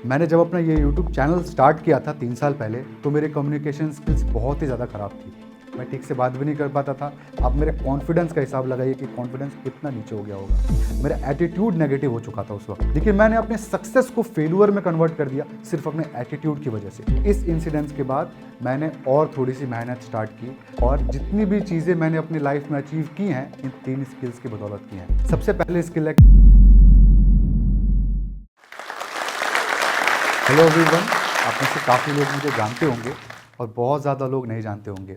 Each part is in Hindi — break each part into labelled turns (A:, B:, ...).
A: मैंने जब अपना ये यूट्यूब चैनल स्टार्ट किया था 3 साल पहले, तो मेरे कम्युनिकेशन स्किल्स बहुत ही ज़्यादा ख़राब थी। मैं ठीक से बात भी नहीं कर पाता था। आप मेरे कॉन्फिडेंस का हिसाब लगाइए कि कॉन्फिडेंस कितना नीचे हो गया होगा। मेरा एटीट्यूड नेगेटिव हो चुका था उस वक्त, लेकिन मैंने अपने सक्सेस को फेल्यूर में कन्वर्ट कर दिया सिर्फ अपने एटीट्यूड की वजह से। इस इंसिडेंस के बाद मैंने और थोड़ी सी मेहनत स्टार्ट की और जितनी भी चीज़ें मैंने अपनी लाइफ में अचीव की हैं, इन 3 स्किल्स की बदौलत की हैं। सबसे पहले स्किल है, हेलो एवरीवन। आप में से काफ़ी लोग मुझे जानते होंगे और बहुत ज़्यादा लोग नहीं जानते होंगे।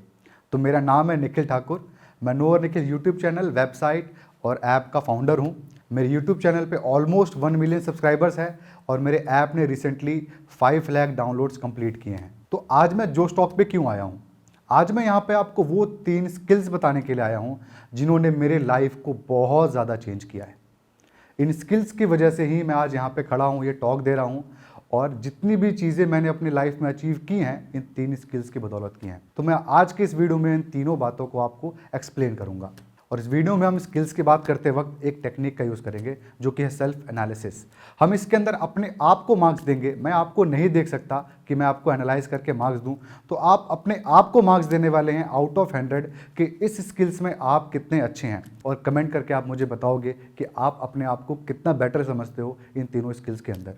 A: तो मेरा नाम है निखिल ठाकुर। मैं नो और निखिल यूट्यूब चैनल, वेबसाइट और ऐप का फाउंडर हूँ। मेरे यूट्यूब चैनल पे ऑलमोस्ट 1 मिलियन सब्सक्राइबर्स हैं और मेरे ऐप ने रिसेंटली 5 लाख डाउनलोड्स कंप्लीट किए हैं। तो आज मैं जोश टॉक पे क्यों आया हूँ? आज मैं यहाँ पे आपको वो 3 स्किल्स बताने के लिए आया हूँ जिन्होंने मेरे लाइफ को बहुत ज़्यादा चेंज किया है। इन स्किल्स की वजह से ही मैं आज यहाँ पे खड़ा हूँ, ये टॉक दे रहा हूँ और जितनी भी चीज़ें मैंने अपनी लाइफ में अचीव की हैं, इन 3 स्किल्स की बदौलत की हैं। तो मैं आज के इस वीडियो में इन तीनों बातों को आपको एक्सप्लेन करूँगा। और इस वीडियो में हम स्किल्स की बात करते वक्त एक टेक्निक का यूज़ करेंगे जो कि है सेल्फ एनालिसिस। हम इसके अंदर अपने आप को मार्क्स देंगे। मैं आपको नहीं देख सकता कि मैं आपको एनालाइज करके मार्क्स दूं, तो आप अपने आप को मार्क्स देने वाले हैं आउट ऑफ 100 कि इस स्किल्स में आप कितने अच्छे हैं। और कमेंट करके आप मुझे बताओगे कि आप अपने आप को कितना बेटर समझते हो इन तीनों स्किल्स के अंदर।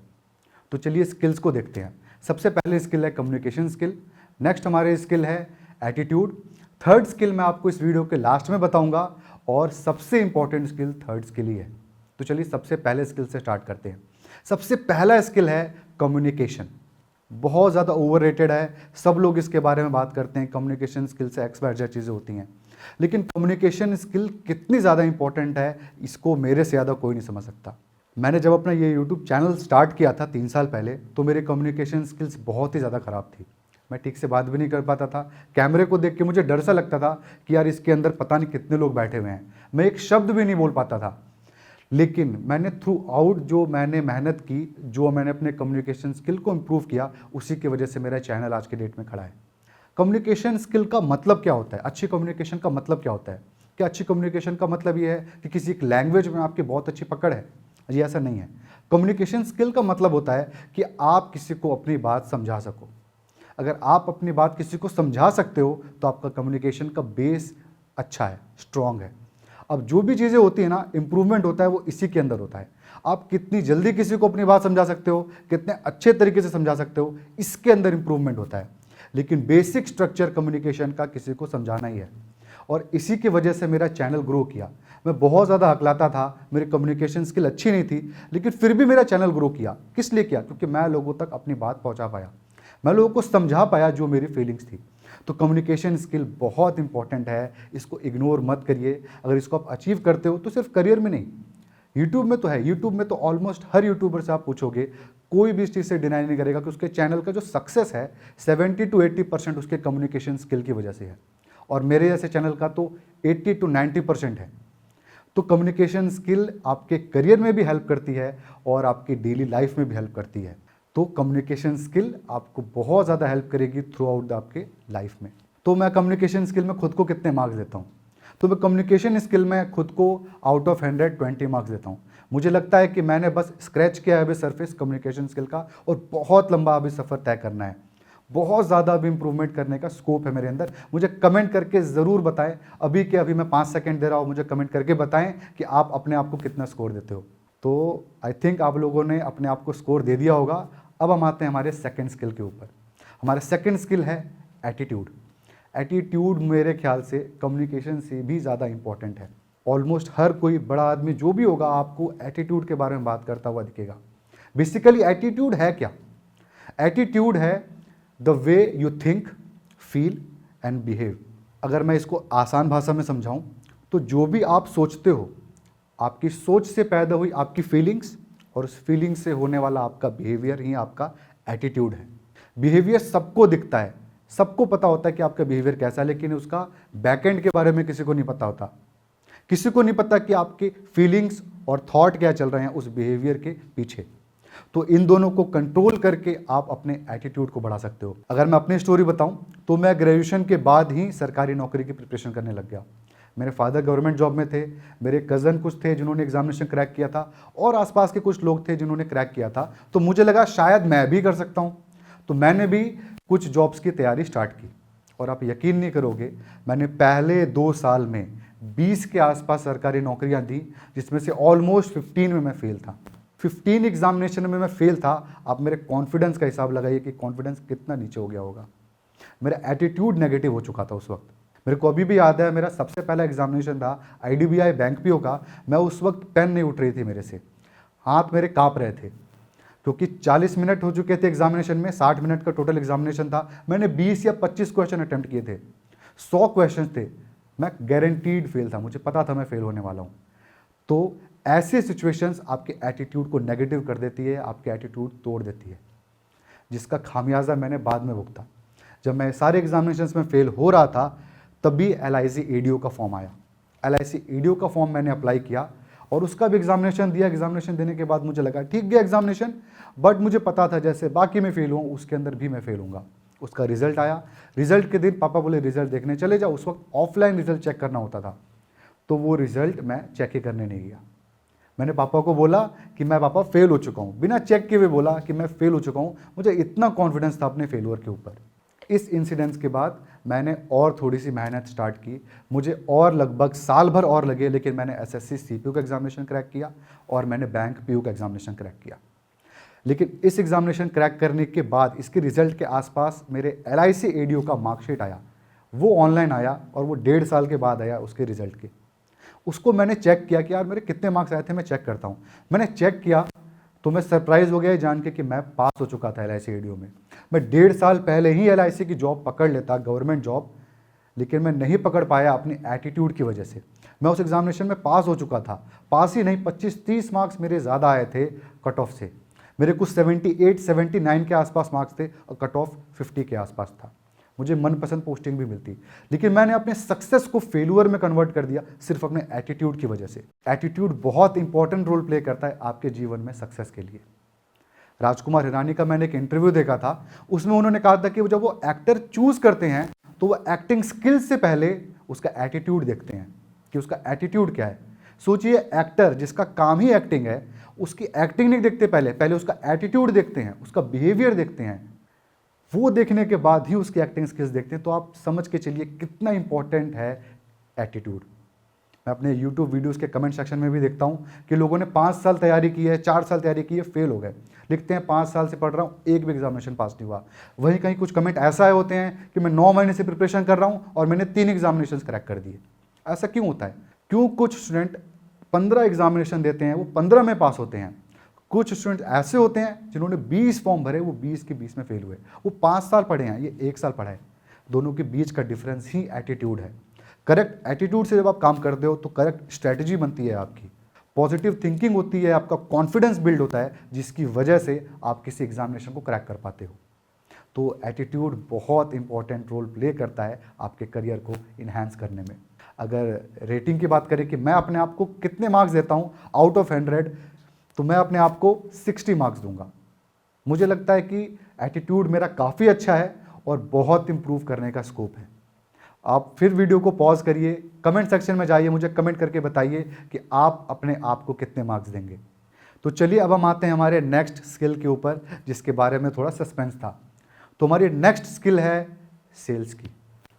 A: तो चलिए स्किल्स को देखते हैं। सबसे पहले स्किल है कम्युनिकेशन स्किल। नेक्स्ट हमारे स्किल है एटीट्यूड। थर्ड स्किल मैं आपको इस वीडियो के लास्ट में बताऊंगा और सबसे इंपॉर्टेंट स्किल थर्ड स्किल ही है। तो चलिए सबसे पहले स्किल से स्टार्ट करते हैं। सबसे पहला स्किल है कम्युनिकेशन। बहुत ज़्यादा ओवररेटेड है। सब लोग इसके बारे में बात करते हैं, कम्युनिकेशन स्किल से XYZ चीज़ें होती हैं, लेकिन कम्युनिकेशन स्किल कितनी ज़्यादा इंपॉर्टेंट है इसको मेरे से ज़्यादा कोई नहीं समझ सकता। मैंने जब अपना ये यूट्यूब चैनल स्टार्ट किया था 3 साल पहले, तो मेरे कम्युनिकेशन स्किल्स बहुत ही ज़्यादा ख़राब थी। मैं ठीक से बात भी नहीं कर पाता था। कैमरे को देख के मुझे डर सा लगता था कि यार इसके अंदर पता नहीं कितने लोग बैठे हुए हैं। मैं एक शब्द भी नहीं बोल पाता था। लेकिन मैंने थ्रू आउट जो मैंने मेहनत की, जो मैंने अपने कम्युनिकेशन स्किल को इम्प्रूव किया, उसी की वजह से मेरा चैनल आज के डेट में खड़ा है। कम्युनिकेशन स्किल का मतलब क्या होता है? अच्छी कम्युनिकेशन का मतलब क्या होता है? क्या अच्छी कम्युनिकेशन का मतलब ये है कि किसी एक लैंग्वेज में आपकी बहुत अच्छी पकड़ है? जी ऐसा नहीं है। कम्युनिकेशन स्किल का मतलब होता है कि आप किसी को अपनी बात समझा सको। अगर आप अपनी बात किसी को समझा सकते हो तो आपका कम्युनिकेशन का बेस अच्छा है, स्ट्रांग है। अब जो भी चीज़ें होती है ना, इंप्रूवमेंट होता है वो इसी के अंदर होता है। आप कितनी जल्दी किसी को अपनी बात समझा सकते हो, कितने अच्छे तरीके से समझा सकते हो, इसके अंदर इंप्रूवमेंट होता है। लेकिन बेसिक स्ट्रक्चर कम्युनिकेशन का किसी को समझाना ही है। और इसी की वजह से मेरा चैनल ग्रो किया। मैं बहुत ज़्यादा हकलाता था, मेरी कम्युनिकेशन स्किल अच्छी नहीं थी, लेकिन फिर भी मेरा चैनल ग्रो किया। किस लिए किया? क्योंकि मैं लोगों तक अपनी बात पहुंचा पाया, मैं लोगों को समझा पाया जो मेरी फीलिंग्स थी। तो कम्युनिकेशन स्किल बहुत इंपॉर्टेंट है, इसको इग्नोर मत करिए। अगर इसको आप अचीव करते हो तो सिर्फ करियर में नहीं, यूट्यूब में तो है। यूट्यूब में तो ऑलमोस्ट हर यूट्यूबर से आप पूछोगे, कोई भी इस चीज़ से डिनाई नहीं करेगा कि उसके चैनल का जो सक्सेस है 70 to 80% उसके कम्युनिकेशन स्किल की वजह से है। और मेरे जैसे चैनल का तो 80 to 90% है। तो कम्युनिकेशन स्किल आपके करियर में भी हेल्प करती है और आपकी डेली लाइफ में भी हेल्प करती है। तो कम्युनिकेशन स्किल आपको बहुत ज़्यादा हेल्प करेगी थ्रू आउट आपके लाइफ में। तो मैं कम्युनिकेशन स्किल में खुद को कितने मार्क्स देता हूँ? तो मैं कम्युनिकेशन स्किल में खुद को आउट ऑफ 100 20 मार्क्स देता हूँ। मुझे लगता है कि मैंने बस स्क्रैच किया है अभी सरफेस कम्युनिकेशन स्किल का, और बहुत लंबा अभी सफ़र तय करना है। बहुत ज़्यादा अभी इंप्रूवमेंट करने का स्कोप है मेरे अंदर। मुझे कमेंट करके ज़रूर बताएं। अभी के अभी मैं 5 सेकंड दे रहा हूँ, मुझे कमेंट करके बताएं कि आप अपने आप को कितना स्कोर देते हो। तो आई थिंक आप लोगों ने अपने आप को स्कोर दे दिया होगा। अब हम आते हैं हमारे सेकंड स्किल के ऊपर। हमारा सेकंड स्किल है एटीट्यूड। एटीट्यूड मेरे ख्याल से कम्युनिकेशन से भी ज़्यादा इंपॉर्टेंट है। ऑलमोस्ट हर कोई बड़ा आदमी जो भी होगा आपको एटीट्यूड के बारे में बात करता हुआ दिखेगा। बेसिकली एटीट्यूड है क्या? एटीट्यूड है the way you think, feel and behave. अगर मैं इसको आसान भाषा में समझाऊं तो जो भी आप सोचते हो, आपकी सोच से पैदा हुई आपकी फीलिंग्स, और उस फीलिंग से होने वाला आपका बिहेवियर ही आपका एटीट्यूड है। बिहेवियर सबको दिखता है, सबको पता होता है कि आपका बिहेवियर कैसा है, लेकिन उसका बैकएंड के बारे में किसी को नहीं पता होता। किसी को नहीं पता कि आपके फीलिंग्स और थॉट क्या चल रहे हैं उस बिहेवियर के पीछे। तो इन दोनों को कंट्रोल करके आप अपने एटीट्यूड को बढ़ा सकते हो। अगर मैं अपनी स्टोरी बताऊं तो मैं ग्रेजुएशन के बाद ही सरकारी नौकरी की प्रिपरेशन करने लग गया। मेरे फादर गवर्नमेंट जॉब में थे, मेरे कज़न कुछ थे जिन्होंने एग्जामिनेशन क्रैक किया था, और आसपास के कुछ लोग थे जिन्होंने क्रैक किया था। तो मुझे लगा शायद मैं भी कर सकता हूँ। तो मैंने भी कुछ जॉब्स की तैयारी स्टार्ट की, और आप यकीन नहीं करोगे, मैंने पहले 2 साल में 20 के आसपास सरकारी नौकरियां दी, जिसमें से ऑलमोस्ट 15 में मैं फेल था। 15 एग्जामिनेशन में मैं फेल था। आप मेरे कॉन्फिडेंस का हिसाब लगाइए कि कॉन्फिडेंस कितना नीचे हो गया होगा। मेरा एटीट्यूड नेगेटिव हो चुका था उस वक्त। मेरे को अभी भी याद है, मेरा सबसे पहला एग्जामिनेशन था IDBI बैंक पीओ का। मैं उस वक्त पेन नहीं उठ रही थी मेरे से, हाथ मेरे कांप रहे थे, क्योंकि 40 मिनट हो चुके थे एग्जामिनेशन में। 60 मिनट का टोटल एग्जामिनेशन था। मैंने 20 या 25 क्वेश्चन अटेम्प्ट किए थे, 100 क्वेश्चन थे। मैं गारंटीड फेल था, मुझे पता था मैं फेल होने वाला हूँ। तो ऐसे सिचुएशंस आपके एटीट्यूड को नेगेटिव कर देती है, आपके एटीट्यूड तोड़ देती है, जिसका खामियाजा मैंने बाद में भुगता। जब मैं सारे एग्जामिनेशंस में फेल हो रहा था, तभी LIC ADO का फॉर्म आया। LIC ADO का फॉर्म मैंने अप्लाई किया और उसका भी एग्जामिनेशन दिया। एग्जामिनेशन देने के बाद मुझे लगा ठीक गया एग्जामिनेशन, बट मुझे पता था जैसे बाकी में फेल हुआ उसके अंदर भी मैं फेल होऊंगा। उसका रिजल्ट आया। रिजल्ट के दिन पापा बोले रिजल्ट देखने चले जाओ। उस वक्त ऑफलाइन रिजल्ट चेक करना होता था, तो वो रिजल्ट मैं चेक ही करने नहीं गया। मैंने पापा को बोला कि मैं पापा फेल हो चुका हूँ, बिना चेक किए हुए बोला कि मैं फेल हो चुका हूँ। मुझे इतना कॉन्फिडेंस था अपने फेलियर के ऊपर। इस इंसिडेंस के बाद मैंने और थोड़ी सी मेहनत स्टार्ट की। मुझे और लगभग साल भर और लगे, लेकिन मैंने SSC CPO का एग्जामिनेशन क्रैक किया और मैंने बैंक PO का एग्जामिनेशन क्रैक किया। लेकिन इस एग्जामिनेशन क्रैक करने के बाद इसके रिजल्ट के आसपास मेरे LIC ADO का मार्कशीट आया। वो ऑनलाइन आया और वो 1.5 साल के बाद आया उसके रिजल्ट के। उसको मैंने चेक किया कि यार मेरे कितने मार्क्स आए थे, मैं चेक करता हूँ। मैंने चेक किया तो मैं सरप्राइज हो गया जान के कि मैं पास हो चुका था LIC ADO में। मैं 1.5 साल पहले ही LIC की जॉब पकड़ लेता, गवर्नमेंट जॉब, लेकिन मैं नहीं पकड़ पाया अपनी एटीट्यूड की वजह से। मैं उस एग्जामिनेशन में पास हो चुका था, पास ही नहीं 25-30 मार्क्स मेरे ज़्यादा आए थे कट ऑफ से। मेरे कुछ 78-79 के आसपास मार्क्स थे और कट ऑफ 50 के आसपास था। मुझे मनपसंद पोस्टिंग भी मिलती, लेकिन मैंने अपने सक्सेस को फेलियर में कन्वर्ट कर दिया सिर्फ अपने एटीट्यूड की वजह से। एटीट्यूड बहुत इंपॉर्टेंट रोल प्ले करता है आपके जीवन में सक्सेस के लिए। राजकुमार हिरानी का मैंने एक इंटरव्यू देखा था, उसमें उन्होंने कहा था कि जब वो एक्टर चूज करते हैं तो वो एक्टिंग स्किल्स से पहले उसका एटीट्यूड देखते हैं कि उसका एटीट्यूड क्या है। सोचिए, एक्टर जिसका काम ही एक्टिंग है, उसकी एक्टिंग नहीं देखते पहले उसका एटीट्यूड देखते हैं, उसका बिहेवियर देखते हैं। वो देखने के बाद ही उसकी एक्टिंग स्किल्स देखते हैं। तो आप समझ के चलिए कितना इंपॉर्टेंट है एटीट्यूड। मैं अपने YouTube वीडियोस के कमेंट सेक्शन में भी देखता हूँ कि लोगों ने 5 साल तैयारी की है, 4 साल तैयारी की है, फेल हो गए। लिखते हैं 5 साल से पढ़ रहा हूँ, एक भी एग्जामिनेशन पास नहीं हुआ। वहीं कहीं कुछ कमेंट ऐसा आए होते हैं कि मैं 9 महीने से प्रिपरेशन कर रहा हूँ और मैंने 3 एग्जामिनेशन क्रैक कर दिए। ऐसा क्यों होता है? क्यों कुछ स्टूडेंट 15 एग्जामिनेशन देते हैं, वो 15 में पास होते हैं। कुछ स्टूडेंट ऐसे होते हैं जिन्होंने 20 फॉर्म भरे, वो 20 के 20 में फेल हुए। वो 5 साल पढ़े हैं, ये 1 साल पढ़ा है। दोनों के बीच का डिफरेंस ही एटीट्यूड है। करेक्ट एटीट्यूड से जब आप काम करते हो तो करेक्ट स्ट्रैटेजी बनती है आपकी, पॉजिटिव थिंकिंग होती है, आपका कॉन्फिडेंस बिल्ड होता है, जिसकी वजह से आप किसी एग्जामिनेशन को क्रैक कर पाते हो। तो एटीट्यूड बहुत इंपॉर्टेंट रोल प्ले करता है आपके करियर को इन्हांस करने में। अगर रेटिंग की बात करें कि मैं अपने आप को कितने मार्क्स देता हूँ आउट ऑफ 100, तो मैं अपने आप को 60 मार्क्स दूंगा। मुझे लगता है कि एटीट्यूड मेरा काफ़ी अच्छा है और बहुत इंप्रूव करने का स्कोप है। आप फिर वीडियो को पॉज करिए, कमेंट सेक्शन में जाइए, मुझे कमेंट करके बताइए कि आप अपने आप को कितने मार्क्स देंगे। तो चलिए अब हम आते हैं हमारे नेक्स्ट स्किल के ऊपर, जिसके बारे में थोड़ा सस्पेंस था। तो हमारी नेक्स्ट स्किल है सेल्स की।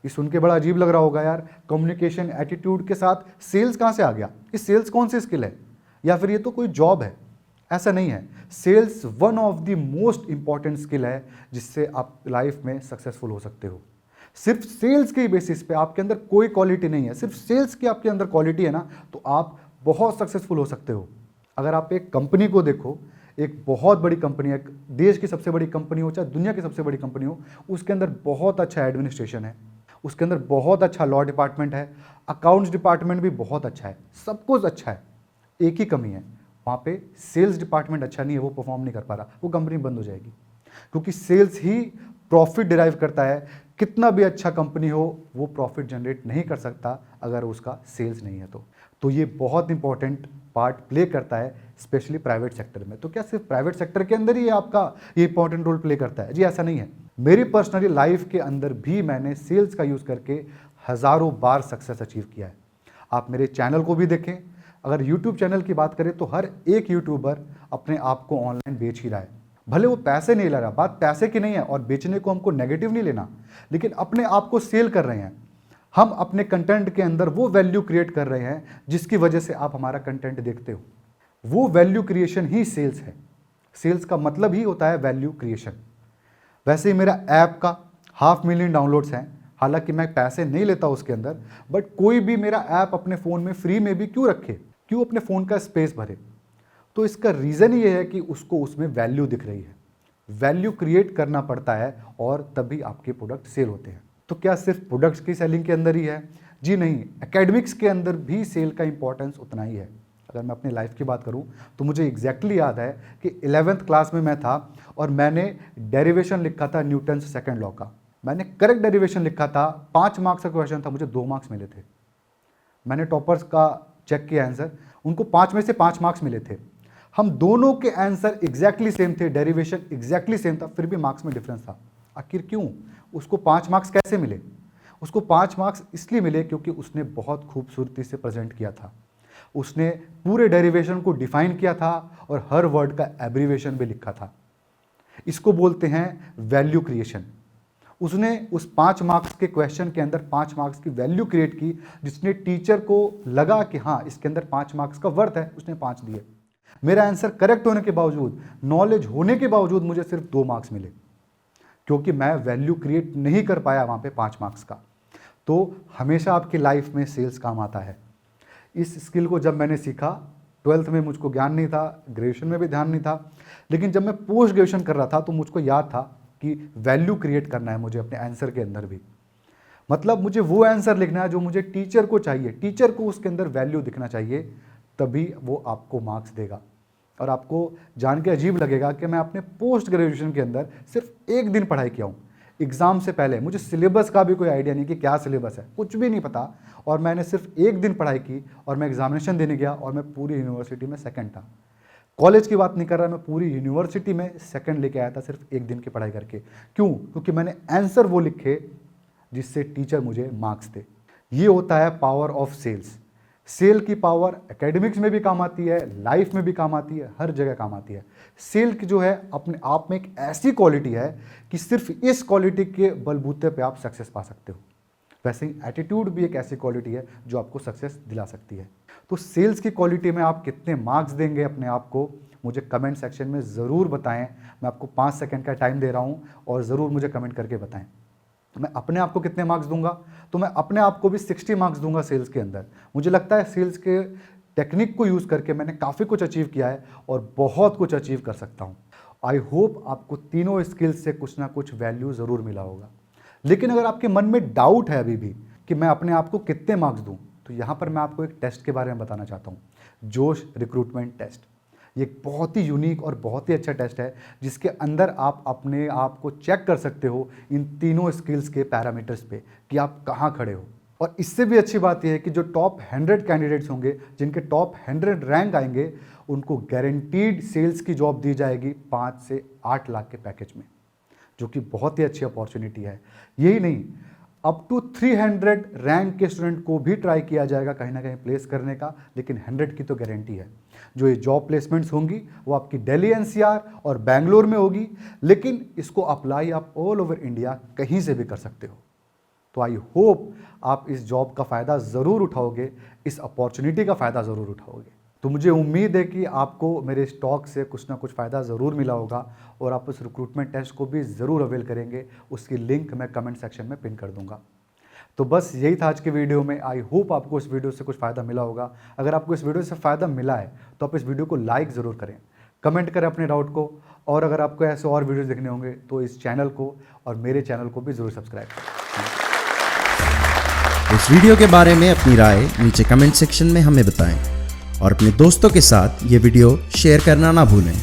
A: ये सुन के बड़ा अजीब लग रहा होगा यार, कम्युनिकेशन एटीट्यूड के साथ सेल्स कहाँ से आ गया? ये सेल्स कौन सी स्किल है, या फिर ये तो कोई जॉब है? ऐसा नहीं है। Sales one of the most important skill है जिससे आप लाइफ में सक्सेसफुल हो सकते हो। सिर्फ सेल्स के बेसिस पे आपके अंदर कोई क्वालिटी नहीं है, सिर्फ सेल्स की आपके अंदर क्वालिटी है ना, तो आप बहुत सक्सेसफुल हो सकते हो। अगर आप एक कंपनी को देखो, एक बहुत बड़ी कंपनी है, देश की सबसे बड़ी कंपनी हो चाहे दुनिया की सबसे बड़ी कंपनी हो, उसके अंदर बहुत अच्छा एडमिनिस्ट्रेशन है, उसके अंदर बहुत अच्छा लॉ डिपार्टमेंट है, अकाउंट्स डिपार्टमेंट भी बहुत अच्छा है, सब कुछ अच्छा है। एक ही कमी है, वहाँ पे सेल्स डिपार्टमेंट अच्छा नहीं है, वो परफॉर्म नहीं कर पा रहा, वो कंपनी बंद हो जाएगी। क्योंकि सेल्स ही प्रॉफिट डिराइव करता है। कितना भी अच्छा कंपनी हो, वो प्रॉफिट जनरेट नहीं कर सकता अगर उसका सेल्स नहीं है। तो ये बहुत इंपॉर्टेंट पार्ट प्ले करता है, स्पेशली प्राइवेट सेक्टर में। तो क्या सिर्फ प्राइवेट सेक्टर के अंदर ही आपका ये इंपॉर्टेंट रोल प्ले करता है? जी ऐसा नहीं है। मेरी पर्सनली लाइफ के अंदर भी मैंने सेल्स का यूज़ करके हज़ारों बार सक्सेस अचीव किया है। आप मेरे चैनल को भी देखें। अगर यूट्यूब चैनल की बात करें तो हर एक यूट्यूबर अपने आप को ऑनलाइन बेच ही रहा है, भले वो पैसे नहीं ले रहा, बात पैसे की नहीं है, और बेचने को हमको नेगेटिव नहीं लेना, लेकिन अपने आप को सेल कर रहे हैं। हम अपने कंटेंट के अंदर वो वैल्यू क्रिएट कर रहे हैं जिसकी वजह से आप हमारा कंटेंट देखते हो। वो वैल्यू क्रिएशन ही सेल्स है। सेल्स का मतलब ही होता है वैल्यू क्रिएशन। वैसे ही मेरा ऐप का 500,000 डाउनलोड्स हैं, हालांकि मैं पैसे नहीं लेता उसके अंदर, बट कोई भी मेरा ऐप अपने फ़ोन में फ्री में भी क्यों रखे, क्यों अपने फ़ोन का स्पेस भरे? तो इसका रीज़न ये है कि उसको उसमें वैल्यू दिख रही है। वैल्यू क्रिएट करना पड़ता है और तभी आपके प्रोडक्ट सेल होते हैं। तो क्या सिर्फ प्रोडक्ट्स की सेलिंग के अंदर ही है? जी नहीं, एकेडमिक्स के अंदर भी सेल का इंपॉर्टेंस उतना ही है। अगर मैं अपनी लाइफ की बात करूं तो मुझे एग्जैक्टली याद है कि 11th क्लास में मैं था और मैंने डेरिवेशन लिखा था न्यूटन्स सेकंड लॉ का। मैंने करेक्ट डेरिवेशन लिखा था, 5 मार्क्स का क्वेश्चन था, मुझे 2 मार्क्स मिले थे। मैंने टॉपर्स का चेक किया आंसर, उनको 5 में से 5 मार्क्स मिले थे। हम दोनों के आंसर एग्जैक्टली सेम थे, डेरिवेशन एग्जैक्टली सेम था, फिर भी मार्क्स में डिफरेंस था। आखिर क्यों? उसको 5 मार्क्स कैसे मिले? उसको 5 मार्क्स इसलिए मिले क्योंकि उसने बहुत खूबसूरती से प्रेजेंट किया था। उसने पूरे डेरिवेशन को डिफाइन किया था और हर वर्ड का एब्रीवेशन भी लिखा था। इसको बोलते हैं वैल्यू क्रिएशन। उसने उस 5 मार्क्स के क्वेश्चन के अंदर 5 मार्क्स की वैल्यू क्रिएट की, जिसने टीचर को लगा कि हाँ इसके अंदर 5 मार्क्स का वर्थ है, उसने 5 दिए। मेरा आंसर करेक्ट होने के बावजूद, नॉलेज होने के बावजूद मुझे सिर्फ 2 मार्क्स मिले, क्योंकि मैं वैल्यू क्रिएट नहीं कर पाया वहाँ पे 5 मार्क्स का। तो हमेशा आपकी लाइफ में सेल्स काम आता है। इस स्किल को जब मैंने सीखा, 12th में मुझको ज्ञान नहीं था, ग्रेजुएशन में भी ध्यान नहीं था, लेकिन जब मैं पोस्ट ग्रेजुएशन कर रहा था तो मुझको याद था कि वैल्यू क्रिएट करना है मुझे अपने आंसर के अंदर भी। मतलब मुझे वो आंसर लिखना है जो मुझे टीचर को चाहिए, टीचर को उसके अंदर वैल्यू दिखना चाहिए, तभी वो आपको मार्क्स देगा। और आपको जान के अजीब लगेगा कि मैं अपने पोस्ट ग्रेजुएशन के अंदर सिर्फ 1 दिन पढ़ाई किया हूँ। एग्ज़ाम से पहले मुझे सिलेबस का भी कोई आइडिया नहीं कि क्या सिलेबस है, कुछ भी नहीं पता, और मैंने सिर्फ 1 दिन पढ़ाई की और मैं एग्जामिनेशन देने गया और मैं पूरी यूनिवर्सिटी में सेकंड था। कॉलेज की बात नहीं कर रहा, मैं पूरी यूनिवर्सिटी में सेकंड लेके आया था सिर्फ 1 दिन की पढ़ाई करके। क्यों? क्योंकि मैंने आंसर वो लिखे जिससे टीचर मुझे मार्क्स दे। ये होता है पावर ऑफ सेल्स। सेल की पावर एकेडमिक्स में भी काम आती है, लाइफ में भी काम आती है, हर जगह काम आती है। सेल की जो है अपने आप में एक ऐसी क्वालिटी है कि सिर्फ इस क्वालिटी के बलबूते पे आप सक्सेस पा सकते हो। वैसे ही एटीट्यूड भी एक ऐसी क्वालिटी है जो आपको सक्सेस दिला सकती है। तो सेल्स की क्वालिटी में आप कितने मार्क्स देंगे अपने आप को, मुझे कमेंट सेक्शन में ज़रूर बताएं। मैं आपको 5 सेकंड का टाइम दे रहा हूं और ज़रूर मुझे कमेंट करके बताएं। मैं अपने आप को कितने मार्क्स दूंगा? तो मैं अपने आप को भी 60 मार्क्स दूंगा सेल्स के अंदर। मुझे लगता है सेल्स के टेक्निक को यूज़ करके मैंने काफ़ी कुछ अचीव किया है और बहुत कुछ अचीव कर सकता हूँ। आई होप आपको तीनों स्किल्स से कुछ ना कुछ वैल्यू ज़रूर मिला होगा। लेकिन अगर आपके मन में डाउट है अभी भी कि मैं अपने आप को कितने मार्क्स दूं, तो यहाँ पर मैं आपको एक टेस्ट के बारे में बताना चाहता हूँ, जोश रिक्रूटमेंट टेस्ट। ये एक बहुत ही यूनिक और बहुत ही अच्छा टेस्ट है जिसके अंदर आप अपने आप को चेक कर सकते हो इन तीनों स्किल्स के पैरामीटर्स पे कि आप कहाँ खड़े हो। और इससे भी अच्छी बात यह है कि जो टॉप 100 कैंडिडेट्स होंगे, जिनके टॉप 100 रैंक आएंगे, उनको गारंटीड सेल्स की जॉब दी जाएगी 5 से 8 लाख के पैकेज में, जो कि बहुत ही अच्छी अपॉर्चुनिटी है। यही नहीं, अप टू 300 रैंक के स्टूडेंट को भी ट्राई किया जाएगा कहीं ना कहीं प्लेस करने का, लेकिन 100 की तो गारंटी है। जो ये जॉब प्लेसमेंट्स होंगी वो आपकी दिल्ली एनसीआर और बेंगलोर में होगी, लेकिन इसको अप्लाई आप ऑल ओवर इंडिया कहीं से भी कर सकते हो। तो आई होप आप इस जॉब का फ़ायदा ज़रूर उठाओगे, इस अपॉर्चुनिटी का फ़ायदा ज़रूर उठाओगे। तो मुझे उम्मीद है कि आपको मेरे इस टॉक से कुछ ना कुछ फ़ायदा ज़रूर मिला होगा और आप उस रिक्रूटमेंट टेस्ट को भी ज़रूर अवेल करेंगे। उसकी लिंक मैं कमेंट सेक्शन में पिन कर दूंगा। तो बस यही था आज के वीडियो में। आई होप आपको इस वीडियो से कुछ फ़ायदा मिला होगा। अगर आपको इस वीडियो से फ़ायदा मिला है तो आप इस वीडियो को लाइक ज़रूर करें, कमेंट करें अपने डाउट को, और अगर आपको ऐसे और वीडियोज़ देखने होंगे तो इस चैनल को और मेरे चैनल को भी ज़रूर सब्सक्राइब करें।
B: इस वीडियो के बारे में अपनी राय नीचे कमेंट सेक्शन में हमें बताएं और अपने दोस्तों के साथ ये वीडियो शेयर करना ना भूलें।